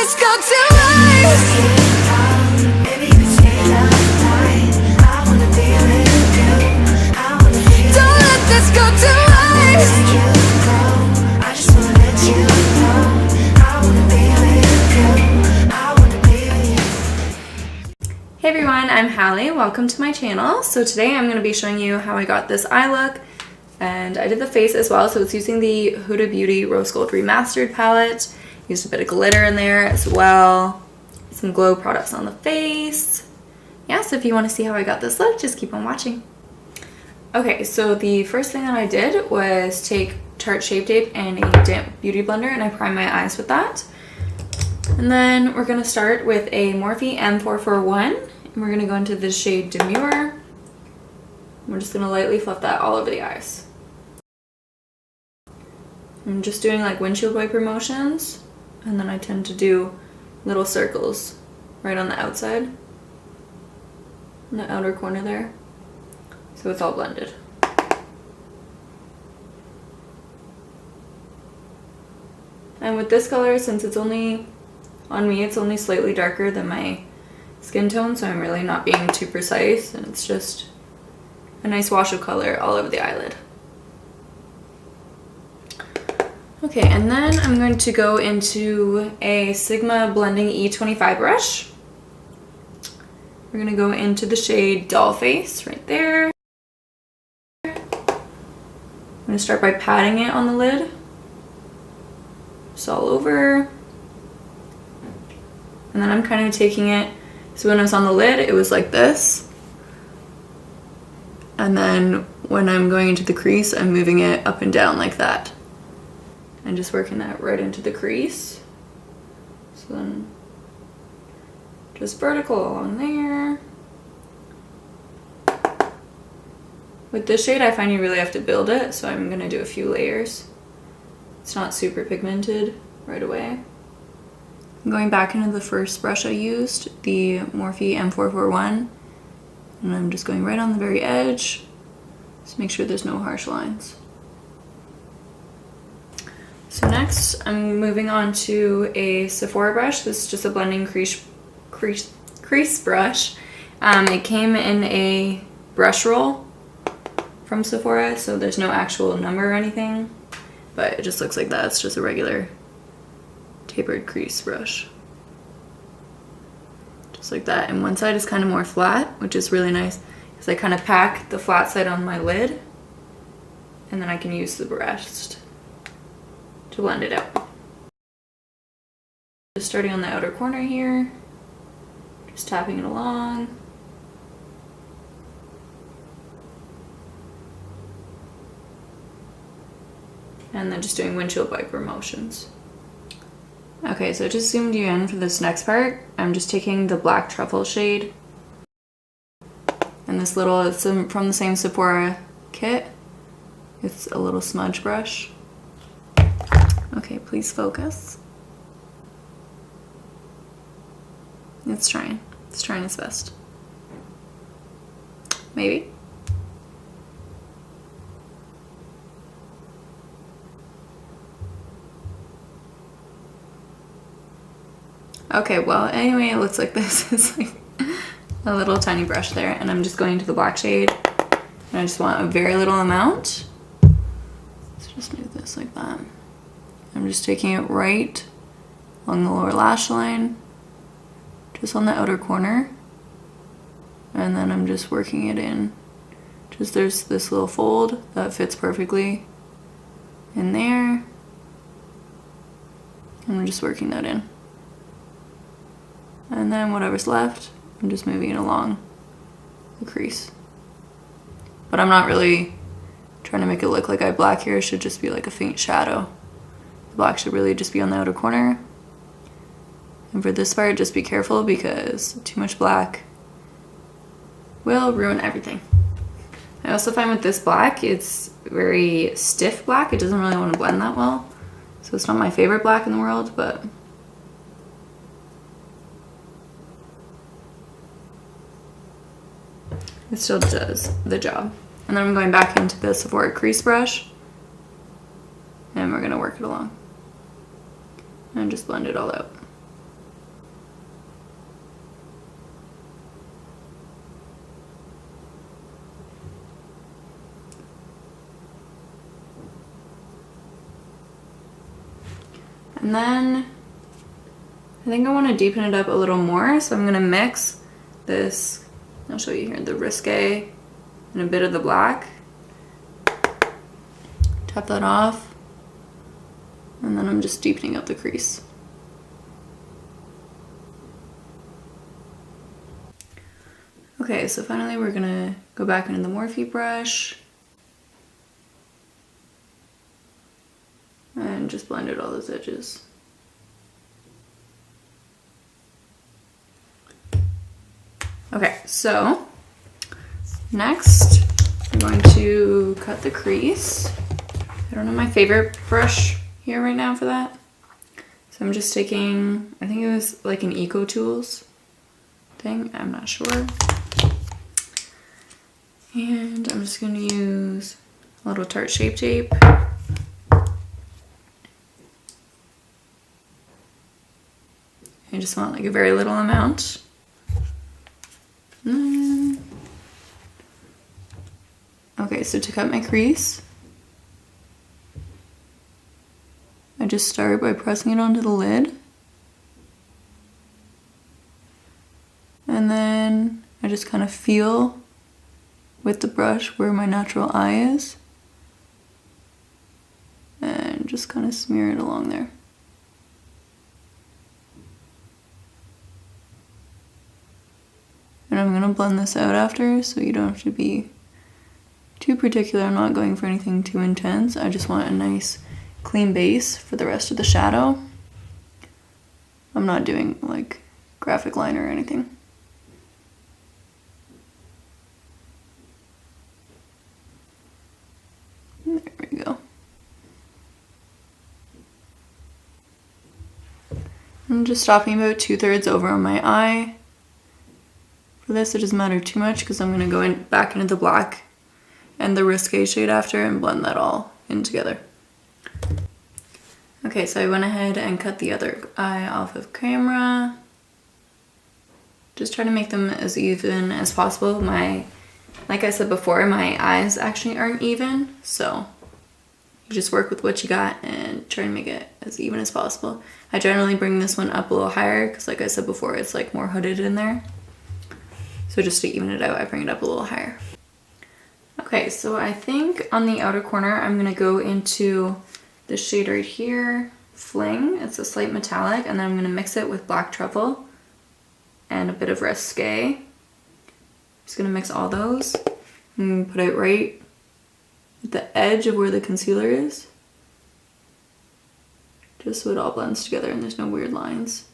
this go to waste. Don't let this go to waste. Hey everyone, I'm Halley. Welcome to my channel. So today I'm going to be showing you how I got this eye look, and I did the face as well. So it's using the Huda Beauty Rose Gold Remastered palette. Used a bit of glitter in there as well. Some glow products on the face. Yeah, so if you want to see how I got this look, just keep on watching. Okay, so the first thing that I did was take Tarte Shape Tape and a damp beauty blender, and I primed my eyes with that. And then we're going to start with a Morphe M441, and we're going to go into the shade Demure. We're just going to lightly fluff that all over the eyes. I'm just doing like windshield wiper motions, and then I tend to do little circles right on the outside, in the outer corner there, so it's all blended. And with this color, since it's only on me, it's only slightly darker than my skin tone, so I'm really not being too precise, and it's just a nice wash of color all over the eyelid. Okay, and then I'm going to go into a Sigma Blending E25 brush. We're going to go into the shade Doll Face right there. I'm going to start by patting it on the lid, just all over. And then I'm kind of taking it, so when I was on the lid, it was like this. And then when I'm going into the crease, I'm moving it up and down like that. And just working that right into the crease. So then just vertical along there. With this shade, I find you really have to build it, so I'm gonna do a few layers. It's not super pigmented right away. I'm going back into the first brush I used, the Morphe M441, and I'm just going right on the very edge. Just make sure there's no harsh lines. So next, I'm moving on to a Sephora brush. This is just a blending crease brush. It came in a brush roll from Sephora, so there's no actual number or anything, but it just looks like that. It's just a regular tapered crease brush. Just like that. And one side is kind of more flat, which is really nice, because I kind of pack the flat side on my lid, and then I can use the rest to blend it out. Just starting on the outer corner here, just tapping it along. And then just doing windshield wiper motions. Okay, so I just zoomed you in for this next part. I'm just taking the black truffle shade, and this little, it's from the same Sephora kit. It's a little smudge brush. Okay, please focus. It's trying its best. Maybe. Okay, well, anyway, it looks like this is like a little tiny brush there, and I'm just going into the black shade, and I just want a very little amount. Let's just move this like that. I'm just taking it right along the lower lash line, just on the outer corner, and then I'm just working it in. Just there's this little fold that fits perfectly in there, and I'm just working that in. And then whatever's left, I'm just moving it along the crease. But I'm not really trying to make it look like I have black here. It should just be like a faint shadow. The black should really just be on the outer corner. And for this part, just be careful, because too much black will ruin everything. I also find with this black, it's very stiff black. It doesn't really want to blend that well. So it's not my favorite black in the world, but it still does the job. And then I'm going back into the Sephora crease brush, and we're gonna work it along and just blend it all out. And then I think I want to deepen it up a little more, so I'm going to mix this, I'll show you here, the Risque and a bit of the black. Tap that off, and then I'm just deepening up the crease. Okay, so finally we're going to go back into the Morphe brush and just blend out all those edges. Okay, so next I'm going to cut the crease. I don't have my favorite brush here right now for that. So I'm just taking, I think it was like an Eco Tools thing, I'm not sure. And I'm just going to use a little Tarte Shape Tape. I just want like a very little amount. Okay, so to cut my crease, I just start by pressing it onto the lid. And then I just kind of feel with the brush where my natural eye is. And just kind of smear it along there. And I'm going to blend this out after, so you don't have to be too particular. I'm not going for anything too intense. I just want a nice clean base for the rest of the shadow. I'm not doing like graphic liner or anything. There we go. I'm just stopping about 2/3 over on my eye. For this, it doesn't matter too much because I'm going to go back into the black and the Risque shade after and blend that all in together. Okay, so I went ahead and cut the other eye off of camera. Just try to make them as even as possible. Like I said before, my eyes actually aren't even, so you just work with what you got and try to make it as even as possible. I generally bring this one up a little higher because like I said before, it's like more hooded in there. So just to even it out, I bring it up a little higher. Okay, so I think on the outer corner, I'm gonna go into this shade right here, Fling. It's a slight metallic, and then I'm gonna mix it with Black Truffle and a bit of Risque. Just gonna mix all those and put it right at the edge of where the concealer is. Just so it all blends together and there's no weird lines.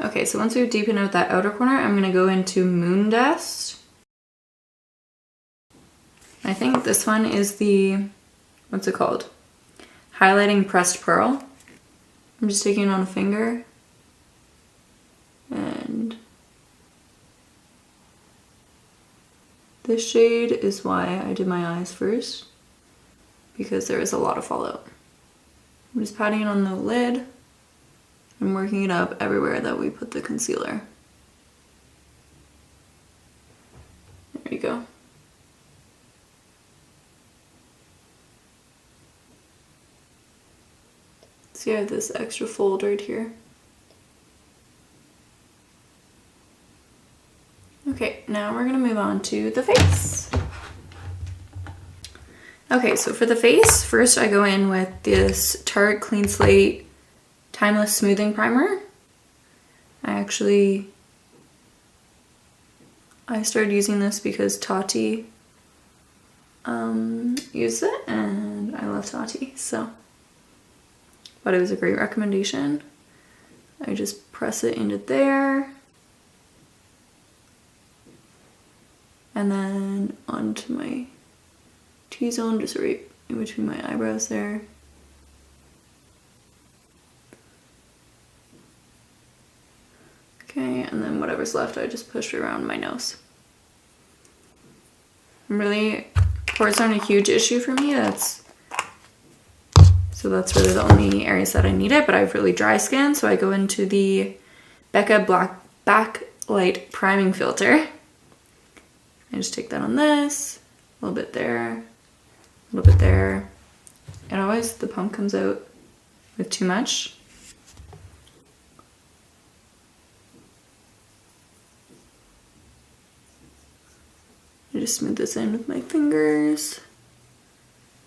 Okay, so once we've deepened out that outer corner, I'm gonna go into Moon Dust. I think this one is the, what's it called? Highlighting Pressed Pearl. I'm just taking it on a finger. And this shade is why I did my eyes first, because there is a lot of fallout. I'm just patting it on the lid and working it up everywhere that we put the concealer. There you go. See, I have this extra fold right here. Okay, now we're gonna move on to the face. Okay, so for the face, first I go in with this Tarte Clean Slate Timeless Smoothing Primer. I started using this because Tati used it, and I love Tati, so. But it was a great recommendation. I just press it into there. And then onto my T-zone, just right in between my eyebrows there. Okay, and then whatever's left, I just push around my nose. Pores aren't a huge issue for me. So that's really the only areas that I need it, but I have really dry skin, so I go into the Becca Black Backlight Priming Filter. I just take that on this, a little bit there, a little bit there. And always the pump comes out with too much. I just smooth this in with my fingers.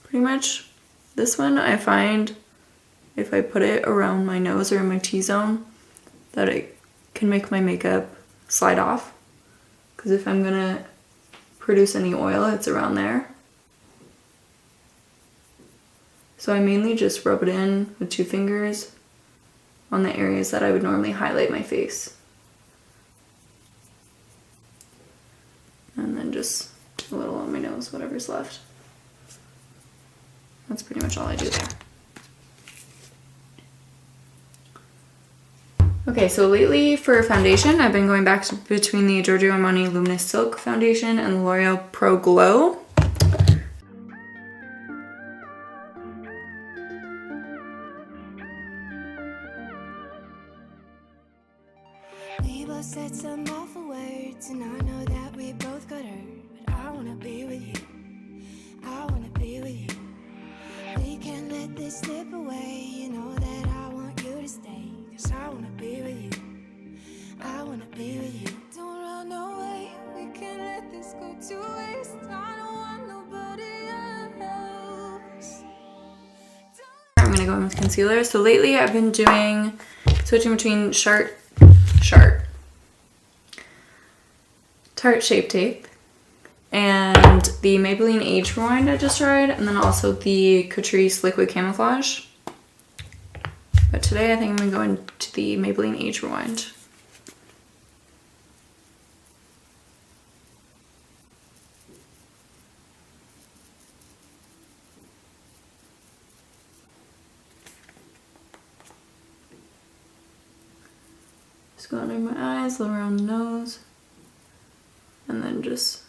Pretty much this one I find if I put it around my nose or in my T-zone that it can make my makeup slide off. Because if I'm gonna produce any oil, it's around there. So I mainly just rub it in with 2 fingers on the areas that I would normally highlight my face. And then just a little on my nose, whatever's left. That's pretty much all I do there. Okay, so lately for foundation, I've been going back to between the Giorgio Armani Luminous Silk Foundation and the L'Oreal Pro Glow. We both said some awful words, and I know that we both got hurt. But I wanna be with you. I wanna be with you. We can't let this slip away. You know that I want you to stay. 'Cause I wanna be with you. I wanna be with you. Don't run away. We can't let this go to waste. I don't want nobody else. I'm gonna go in with concealer. So lately I've been switching between Tarte Shape Tape and the Maybelline Age Rewind I just tried, and then also the Catrice Liquid Camouflage. But today I think I'm gonna go into the Maybelline Age Rewind. Just go under my eyes, a little around the nose, and then just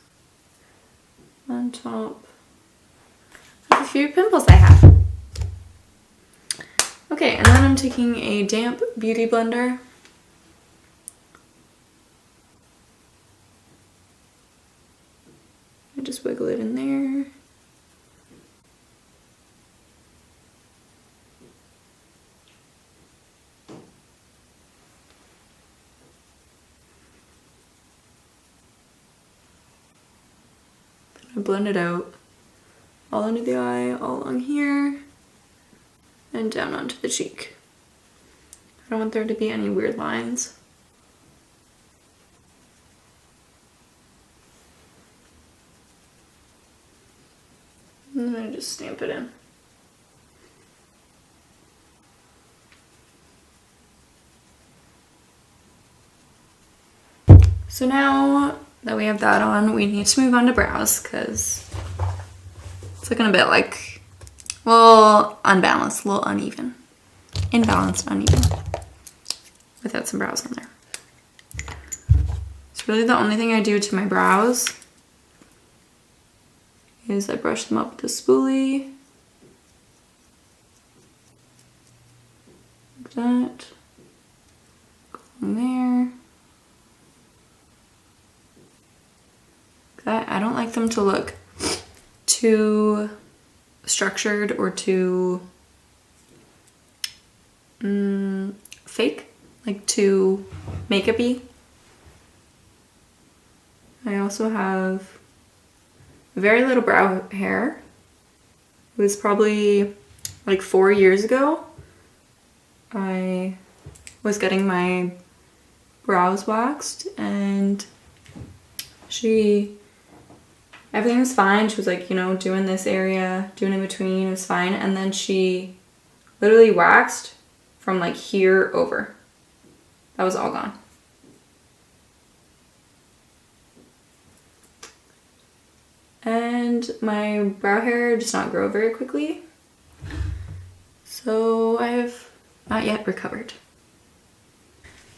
on top of a few pimples I have. Okay, and then I'm taking a damp beauty blender. I just wiggle it in there. I blend it out all under the eye, all along here, and down onto the cheek. I don't want there to be any weird lines. And then I just stamp it in. So now that we have that on, we need to move on to brows because it's looking a bit like, well, unbalanced, a little uneven. Imbalanced, uneven. Without some brows on there. It's really the only thing I do to my brows is I brush them up with a spoolie. Like that. Go in there. I don't like them to look too structured or too fake, like too makeup-y. I also have very little brow hair. It was probably like 4 years ago. I was getting my brows waxed and everything was fine. She was like, you know, doing this area, doing in between, it was fine. And then she literally waxed from like here over. That was all gone. And my brow hair does not grow very quickly. So I have not yet recovered.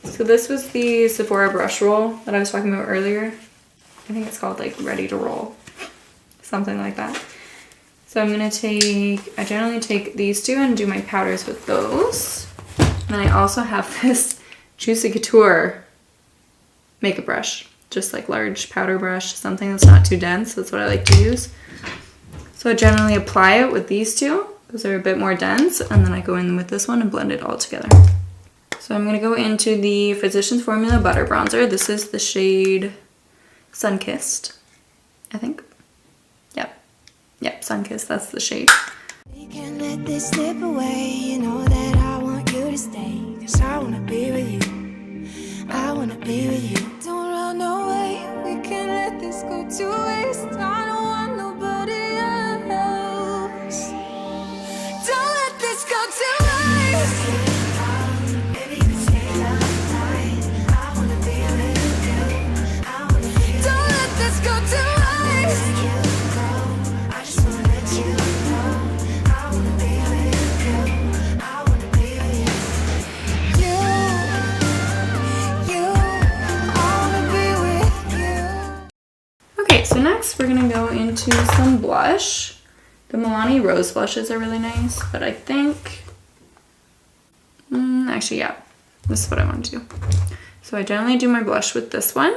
So this was the Sephora brush roll that I was talking about earlier. I think it's called like Ready to Roll. Something like that. So I generally take these two and do my powders with those. And then I also have this Juicy Couture makeup brush. just like large powder brush, something that's not too dense. That's what I like to use. So I generally apply it with these two because they're a bit more dense, and then I go in with this one and blend it all together. So I'm going to go into the Physicians Formula Butter Bronzer. This is the shade Sunkissed, I think. Yep, Sunkissed, that's the shade. We can't let this slip away. You know that I want you to stay. 'Cause I wanna be with you. I wanna be with you. Don't run away. We can't let this go to waste. I don't want nobody else. Don't let this go to waste. Don't let this go to waste. Okay, so next we're gonna go into some blush. The Milani Rose blushes are really nice, but I think, actually, yeah, this is what I want to do. So I generally do my blush with this one.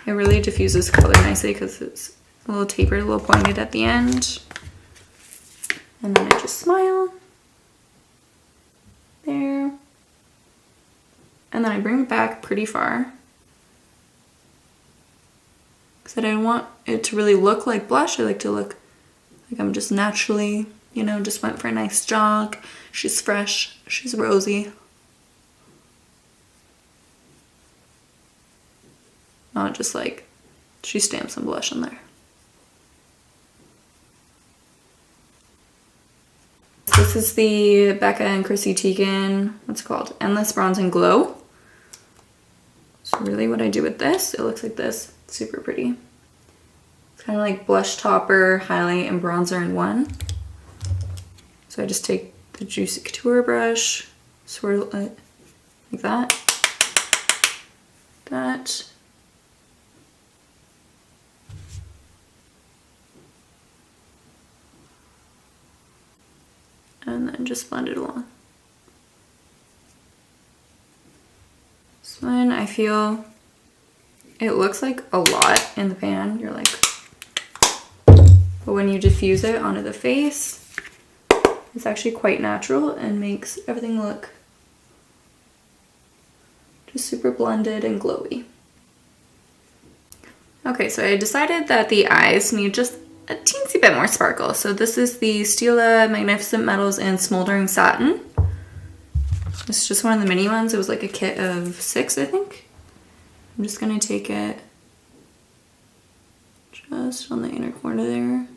It really diffuses color nicely because it's a little tapered, a little pointed at the end. And then I just smile. There. And then I bring it back pretty far. Because I don't want it to really look like blush. I like to look like I'm just naturally, you know, just went for a nice jog. She's fresh. She's rosy. Not just like she stamped some blush in there. This is the Becca and Chrissy Teigen, what's it called? Endless Bronze and Glow. So really what I do with this, it looks like this. It's super pretty. It's kind of like blush topper, highlight, and bronzer in one. So I just take the Juicy Couture brush, swirl it like that. That. And then just blend it along. This one, I feel it looks like a lot in the pan. You're like, but when you diffuse it onto the face, it's actually quite natural and makes everything look just super blended and glowy. Okay, so I decided that the eyes need just a teensy bit more sparkle. So this is the Stila Magnificent Metals and Smoldering Satin. This is just one of the mini ones. It was like a kit of 6, I think. I'm just gonna take it just on the inner corner there.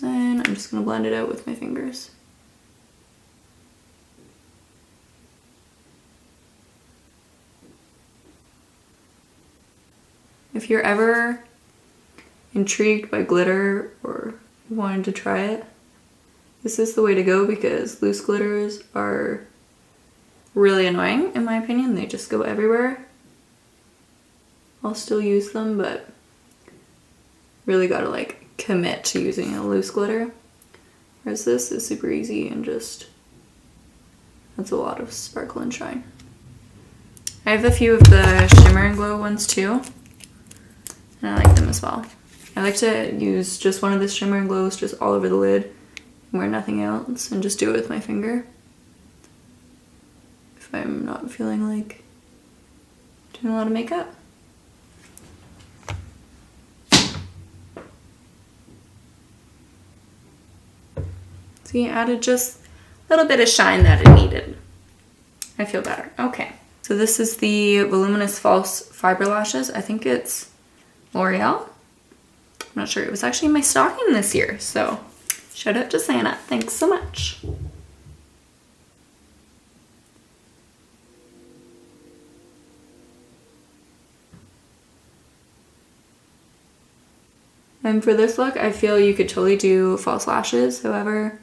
And I'm just gonna blend it out with my fingers. If you're ever intrigued by glitter or wanted to try it, this is the way to go because loose glitters are really annoying in my opinion. They just go everywhere. I'll still use them, but really gotta like commit to using a loose glitter. Whereas this is super easy and just adds a lot of sparkle and shine. I have a few of the Shimmer and Glow ones too. And I like them as well. I like to use just one of the Shimmer and Glows just all over the lid and wear nothing else and just do it with my finger. If I'm not feeling like doing a lot of makeup. See, I added just a little bit of shine that it needed. I feel better. Okay. So this is the Voluminous False Fiber Lashes. I think it's L'Oreal. I'm not sure. It was actually in my stocking this year, so shout out to Santa. Thanks so much. And for this look, I feel you could totally do false lashes. However,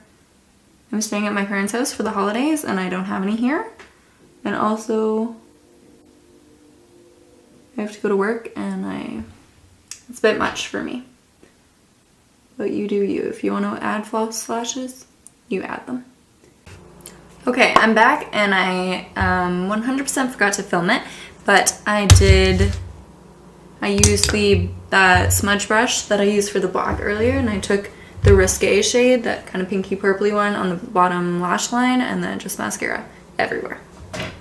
I'm staying at my parents' house for the holidays and I don't have any here. And also, I have to go to work and it's a bit much for me. But you do you. If you want to add false lashes, you add them. Okay, I'm back and I 100% forgot to film it, but I used the smudge brush that I used for the black earlier, and I took the Risque shade, that kind of pinky purpley one on the bottom lash line, and then just mascara everywhere.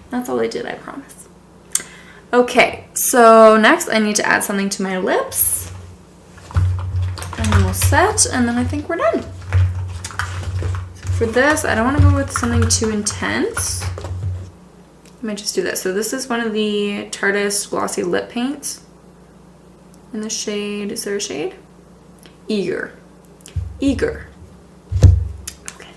That's all I did, I promise. Okay, so next I need to add something to my lips. And then we'll set, and then I think we're done. For this, I don't want to go with something too intense. I might just do this. So this is one of the Tarteist Glossy Lip Paints. In the shade, is there a shade? Eager. Eager. Okay.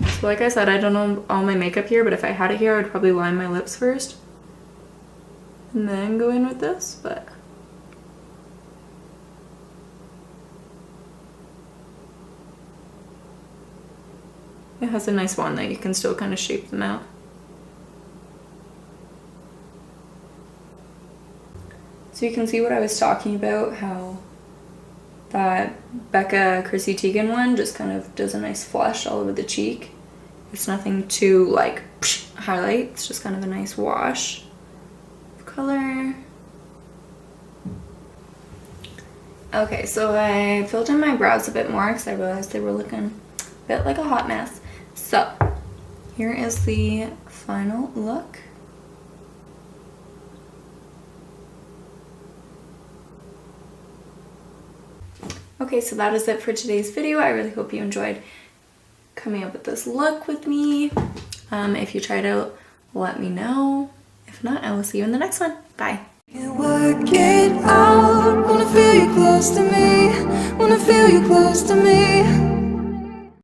So like I said, I don't know all my makeup here, but if I had it here, I'd probably line my lips first. And then go in with this, but... It has a nice wand that you can still kind of shape them out. So you can see what I was talking about, how that Becca Chrissy Teigen one just kind of does a nice flush all over the cheek. It's nothing too like highlight, it's just kind of a nice wash of color. Okay, so I filled in my brows a bit more because I realized they were looking a bit like a hot mess. So, here is the final look. Okay, so that is it for today's video. I really hope you enjoyed coming up with this look with me. If you tried it out, let me know. If not, I will see you in the next one. Bye. Can't work it out. Wanna feel you close to me. Wanna feel you close to me.